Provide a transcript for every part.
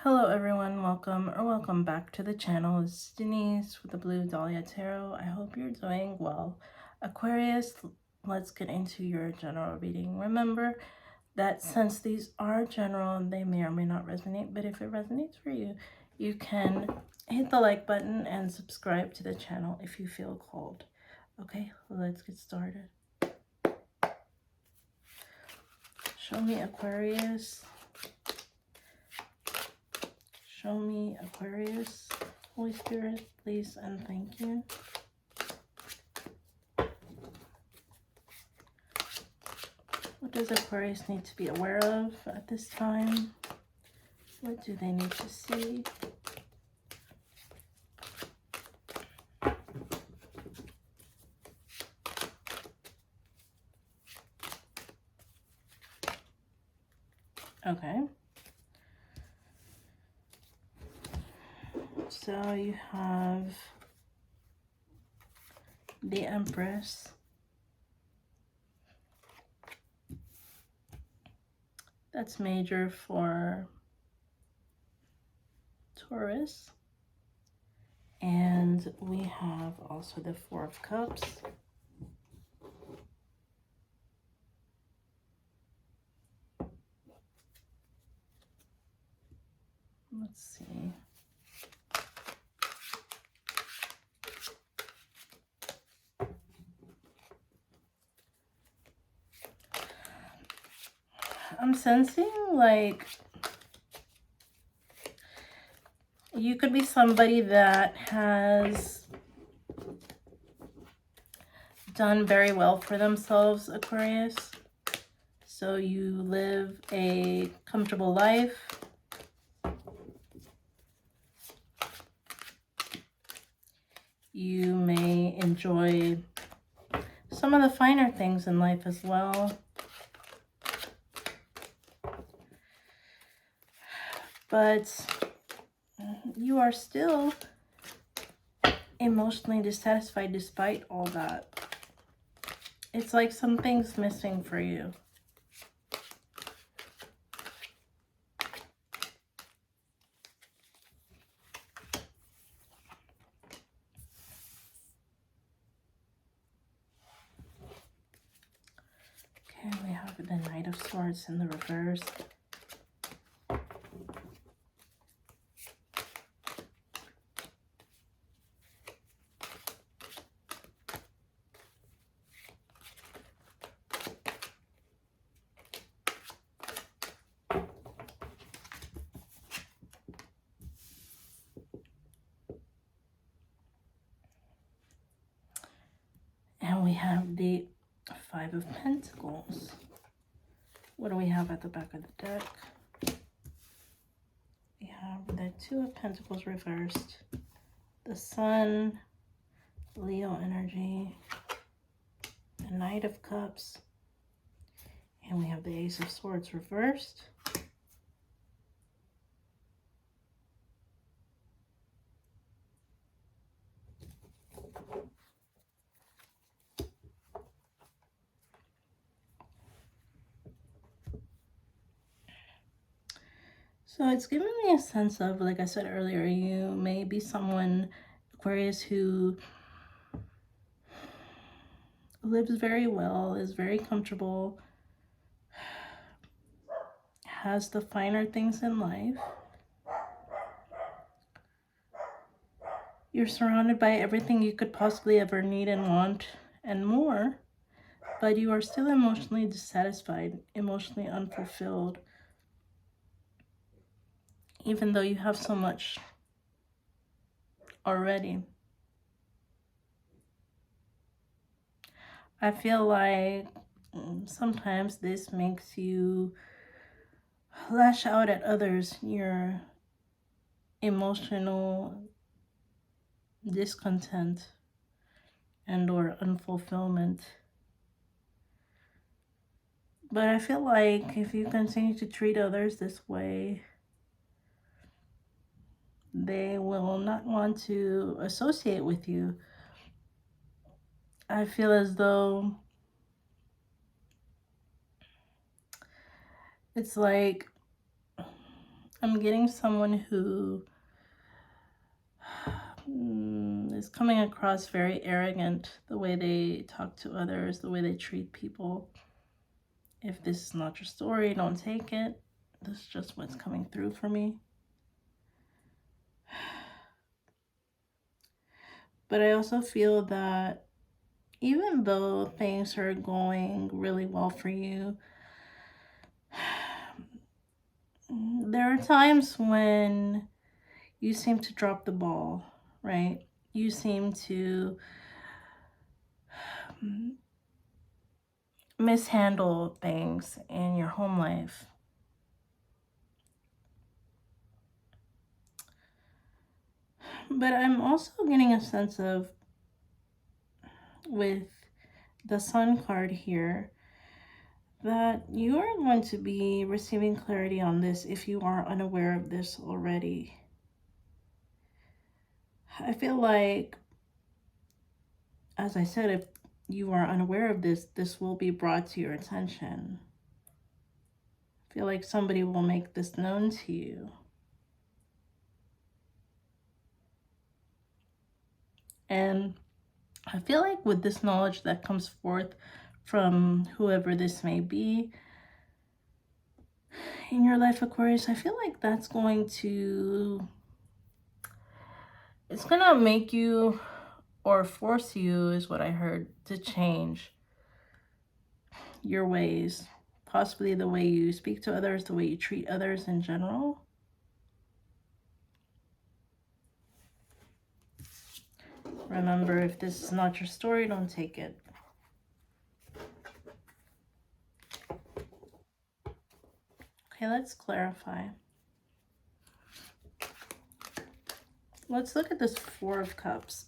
Hello everyone, welcome back to the channel. It's Denise with the Blue Dahlia Tarot. I hope you're doing well. Aquarius, let's get into your general reading. Remember that since these are general, they may or may not resonate, but if it resonates for you, you can hit the like button and subscribe to the channel if you feel called. Okay, let's get started. Show me Aquarius. Show me Aquarius. Holy Spirit, please and thank you. What does Aquarius need to be aware of at this time? What do they need to see? Okay. So you have the Empress. That's major for Taurus. And we have also the Four of Cups. Let's see. I'm sensing like you could be somebody that has done very well for themselves, Aquarius. So you live a comfortable life. You may enjoy some of the finer things in life as well. But you are still emotionally dissatisfied despite all that. It's like something's missing for you. Okay, we have the Knight of Swords in the reverse. And we have the Five of Pentacles. What do we have at the back of the deck? We have the Two of Pentacles reversed, the Sun, Leo energy, the Knight of Cups, and we have the Ace of Swords reversed. So it's giving me a sense of, like I said earlier, you may be someone, Aquarius, who lives very well, is very comfortable, has the finer things in life. You're surrounded by everything you could possibly ever need and want and more, but you are still emotionally dissatisfied, emotionally unfulfilled, even though you have so much already. I feel like sometimes this makes you lash out at others, your emotional discontent and or unfulfillment. But I feel like if you continue to treat others this way, they will not want to associate with you. I feel as though it's like I'm getting someone who is coming across very arrogant, the way they talk to others, the way they treat people. If this is not your story, don't take it. This is just what's coming through for me. But I also feel that even though things are going really well for you, there are times when you seem to drop the ball, right? You seem to mishandle things in your home life. But I'm also getting a sense of, with the Sun card here, that you are going to be receiving clarity on this if you are unaware of this already. I feel like, as I said, if you are unaware of this, this will be brought to your attention. I feel like somebody will make this known to you. And I feel like with this knowledge that comes forth from whoever this may be in your life, Aquarius, I feel like that's going to, it's going to make you, or force you, is what I heard, to change your ways. Possibly the way you speak to others, the way you treat others in general. Remember, if this is not your story, don't take it. Okay, let's clarify. Let's look at this Four of Cups.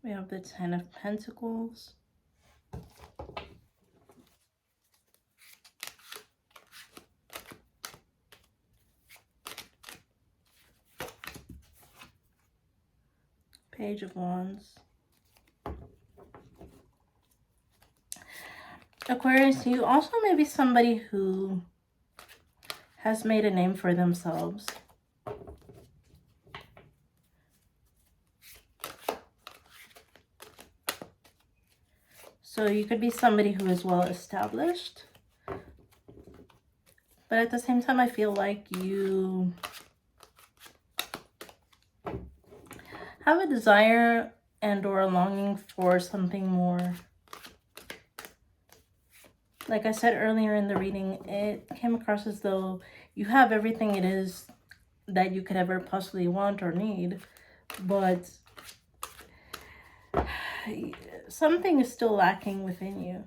We have the Ten of Pentacles. Page of Wands. Aquarius, you also may be somebody who has made a name for themselves. So you could be somebody who is well established. But at the same time, I feel like you have a desire and or a longing for something more. Like I said earlier in the reading, it came across as though you have everything it is that you could ever possibly want or need, but something is still lacking within you.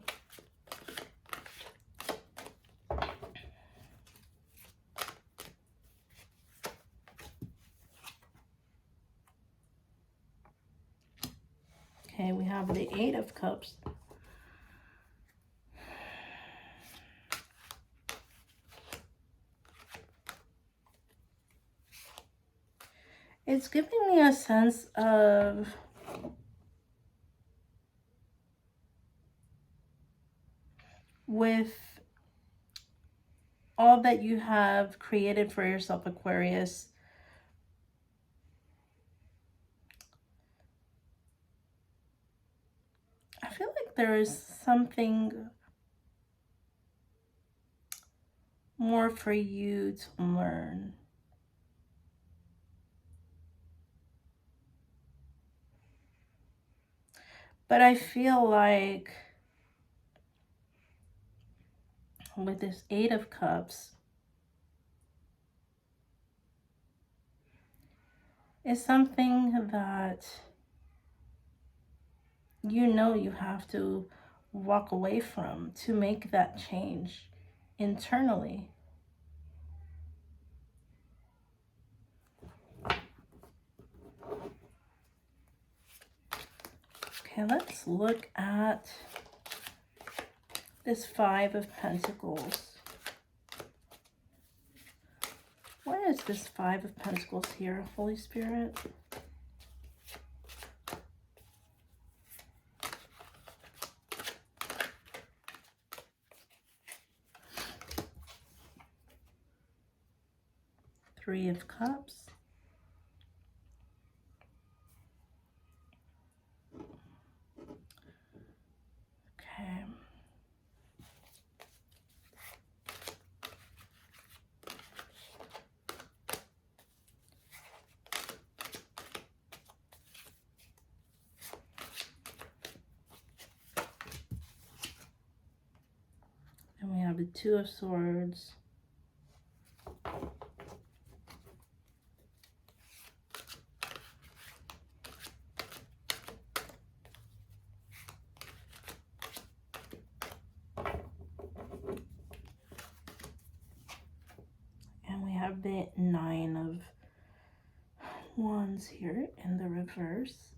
Okay, we have the Eight of Cups. It's giving me a sense of with all that you have created for yourself, Aquarius, I feel like there is something more for you to learn. But I feel like with this Eight of Cups, it's something that you know you have to walk away from to make that change internally. Okay, let's look at this Five of Pentacles. What is this Five of Pentacles here, Holy Spirit? Three of Cups. Okay. And we have the Two of Swords. And we have the Nine of Wands here in the reverse.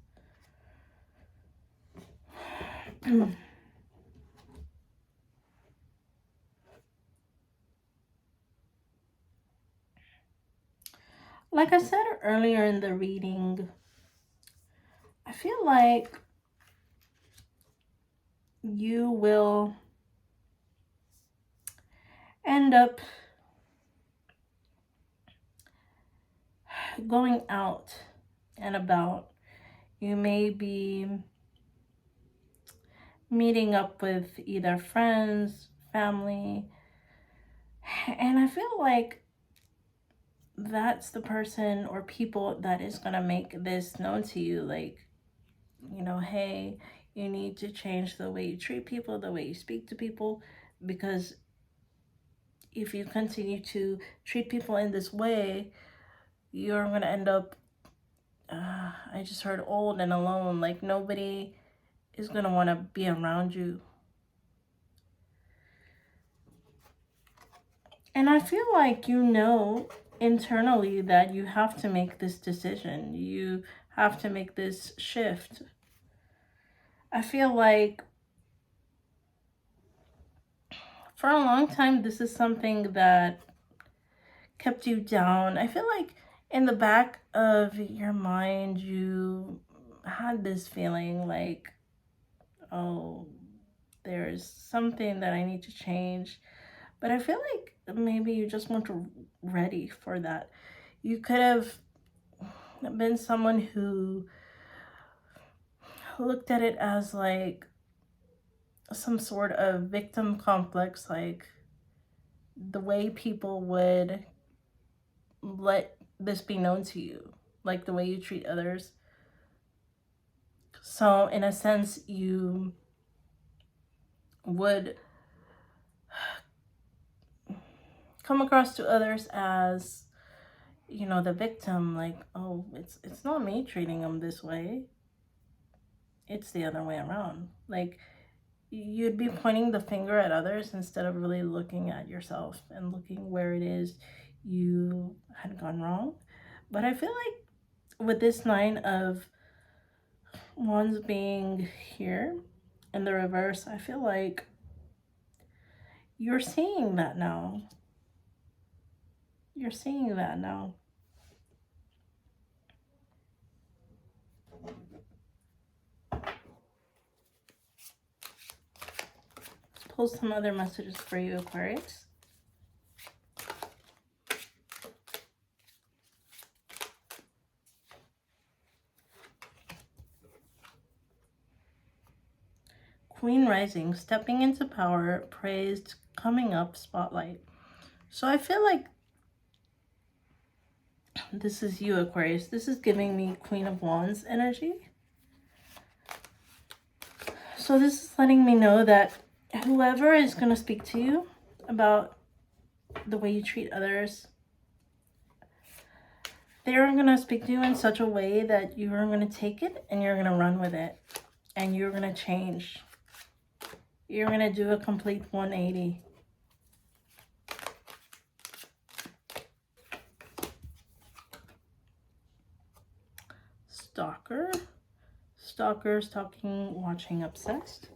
Like I said earlier in the reading, I feel like you will end up going out and about. You may be meeting up with either friends, family, and I feel like that's the person or people that is going to make this known to you. Like, you know, hey, you need to change the way you treat people, the way you speak to people, because if you continue to treat people in this way, you're going to end up, I just heard, old and alone. Like, nobody is going to want to be around you. And I feel like you know internally that you have to make this decision. You have to make this shift. I feel like for a long time, this is something that kept you down. I feel like in the back of your mind, you had this feeling like, oh, there's something that I need to change. But I feel like maybe you just weren't ready for that. You could have been someone who looked at it as like some sort of victim complex, like the way people would let this be known to you, like the way you treat others. So in a sense, you would come across to others as, you know, the victim, like, oh, it's not me treating them this way, it's the other way around. Like, you'd be pointing the finger at others instead of really looking at yourself and looking where it is you had gone wrong. But I feel like with this Nine of Wands being here in the reverse, I feel like you're seeing that now. You're seeing that now. Let's pull some other messages for you, Aquarius. Queen rising, stepping into power, praised, coming up, spotlight. So I feel like this is you, Aquarius. This is giving me Queen of Wands energy. So this is letting me know that whoever is going to speak to you about the way you treat others, they're going to speak to you in such a way that you are going to take it and you're going to run with it. And you're going to change. You're going to do a complete 180. stalker, stalking, watching, obsessed.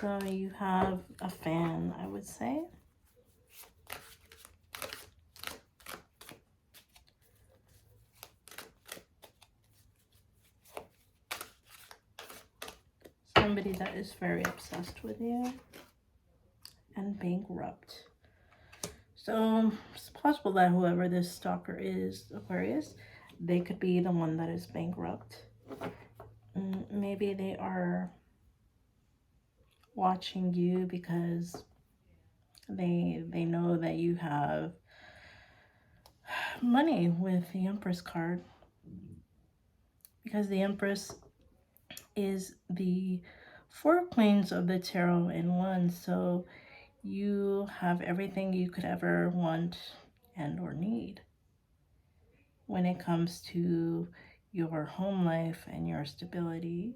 So you have a fan, I would say. Somebody that is very obsessed with you. And bankrupt. So it's possible that whoever this stalker is, Aquarius, they could be the one that is bankrupt. Maybe they are watching you because they know that you have money with the Empress card, because the Empress is the 4 queens of the tarot in one. So you have everything you could ever want and or need when it comes to your home life and your stability.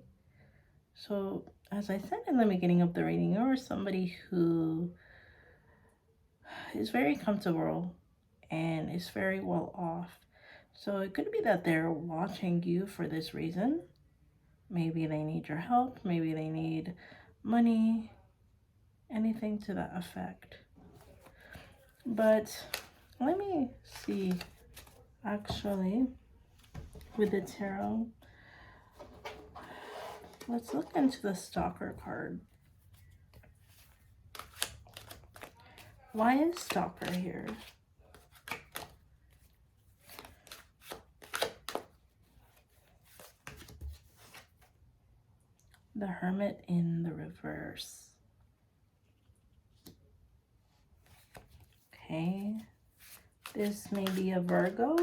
So as I said in the beginning of the reading, you're somebody who is very comfortable and is very well off. So it could be that they're watching you for this reason. Maybe they need your help. Maybe they need money. Anything to that effect. But let me see, actually, with the tarot. Let's look into the stalker card. Why is stalker here? The Hermit in the reverse. Okay. This may be a Virgo.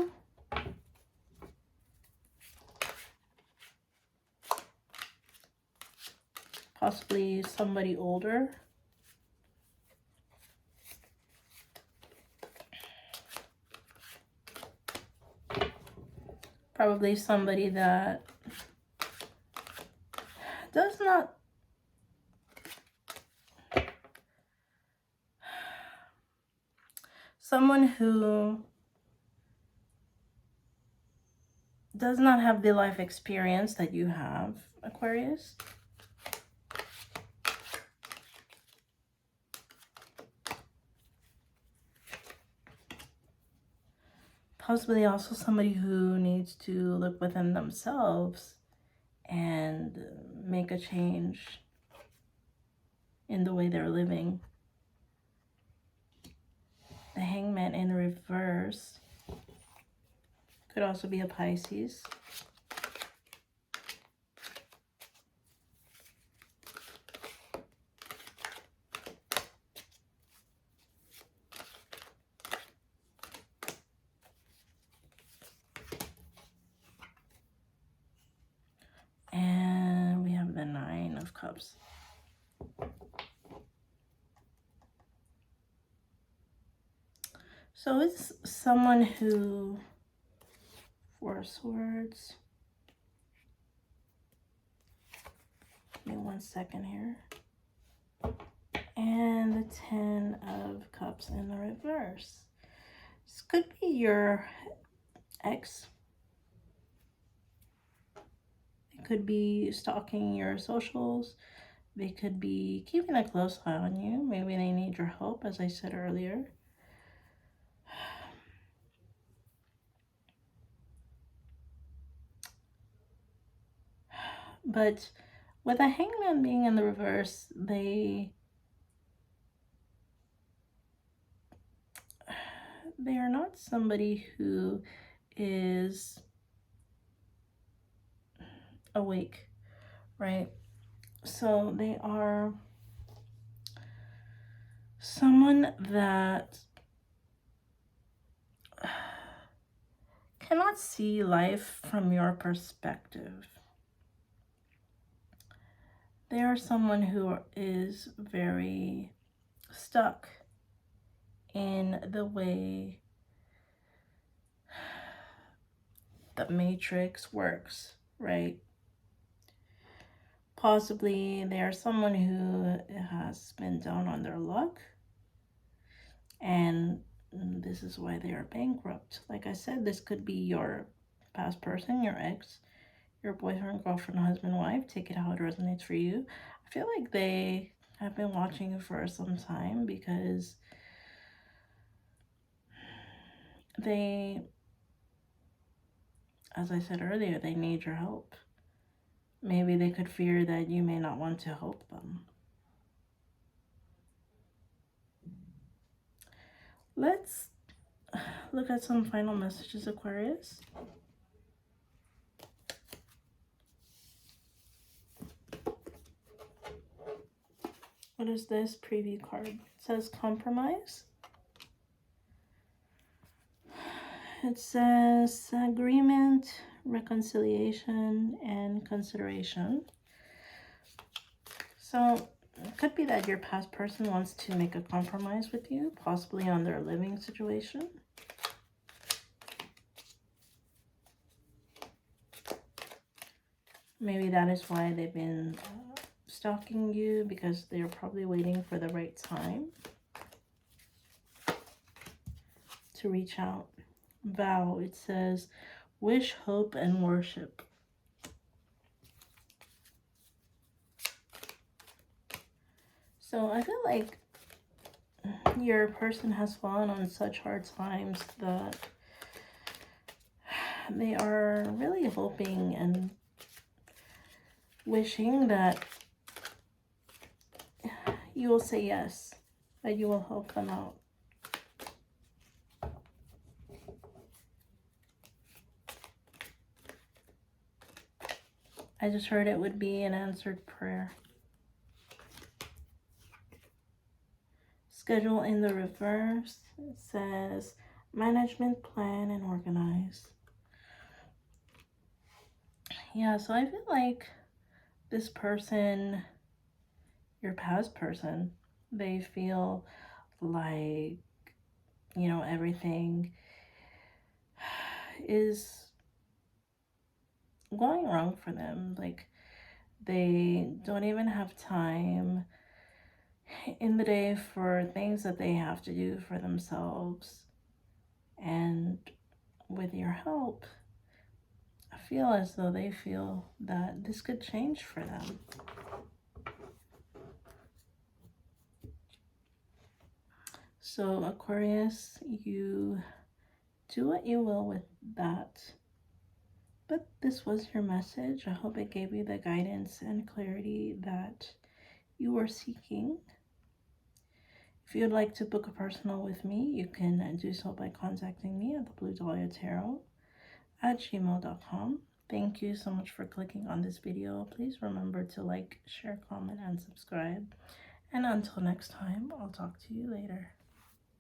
Possibly somebody older. Probably somebody that does not someone who does not have the life experience that you have, Aquarius. Possibly also somebody who needs to look within themselves and make a change in the way they're living. The Hangman in reverse could also be a Pisces. And we have the Nine of Cups. So it's someone who, 4 of Swords. Give me 1 second here. And the 10 of Cups in the reverse. This could be your ex. It could be stalking your socials. They could be keeping a close eye on you. Maybe they need your help, as I said earlier. But with a Hangman being in the reverse, they are not somebody who is awake, right? So they are someone that cannot see life from your perspective. They are someone who is very stuck in the way the Matrix works, right? Possibly they are someone who has been down on their luck, and this is why they are bankrupt. Like I said, this could be your past person, your ex, your boyfriend, girlfriend, husband, wife. Take it how it resonates for you. I feel like they have been watching you for some time because they, as I said earlier, they need your help. Maybe they could fear that you may not want to help them. Let's look at some final messages, Aquarius. What is this preview card? It says compromise. It says agreement, reconciliation, and consideration. So it could be that your past person wants to make a compromise with you, possibly on their living situation. Maybe that is why they've been stalking you, because they're probably waiting for the right time to reach out. Vow, it says wish, hope, and worship. So I feel like your person has fallen on such hard times that they are really hoping and wishing that you will say yes, that you will help them out. I just heard it would be an answered prayer. Schedule in the reverse. It says management, plan, and organize. Yeah, so I feel like this person, your past person, they feel like, you know, everything is going wrong for them. Like, they don't even have time in the day for things that they have to do for themselves. And with your help, I feel as though they feel that this could change for them. So Aquarius, you do what you will with that. But this was your message. I hope it gave you the guidance and clarity that you were seeking. If you'd like to book a personal with me, you can do so by contacting me at thebluedahliatarot@gmail.com. Thank you so much for clicking on this video. Please remember to like, share, comment, and subscribe. And until next time, I'll talk to you later.